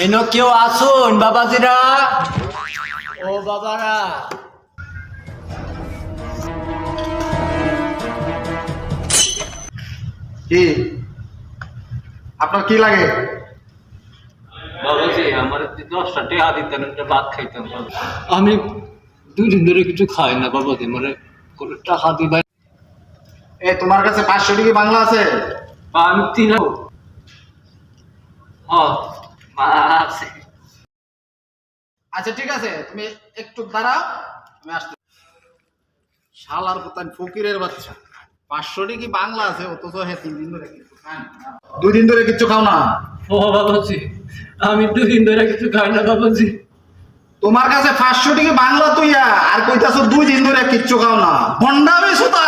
এনো কেউ আসুন বাবাজিরা, ও বাবারা। কি আপনার কি লাগে? বাবাজি আমার 10টা টাকা দিতেন, একটা ভাত খাইতাম। আমি 2 দিন ধরে কিছু খাই না বাবাজি, মানে কোনো টাকা দিবেন? তোমার কাছে 500 টাকা বাংলা আছে? আমি 3 আছে। আচ্ছা ঠিক আছে, তুমি একটু দাঁড়াও, আমি আসতে। শালার কোথায় ফকিরের বাচ্চা, 500 টাকা বাংলা আছে অথচ হ্যাঁ 3 দিন ধরে কিছু খায় না। 2 দিন ধরে কিছু খাও না? ও বাবাজি আমি 2 দিন ধরে কিছু খাই না বাবাজি। তোমার কাছে 500 টাকা বাংলা তুইয়া আর কইতাছো 2 দিন ধরে কিচ্ছু খাও না। ভন্ডামি সুতা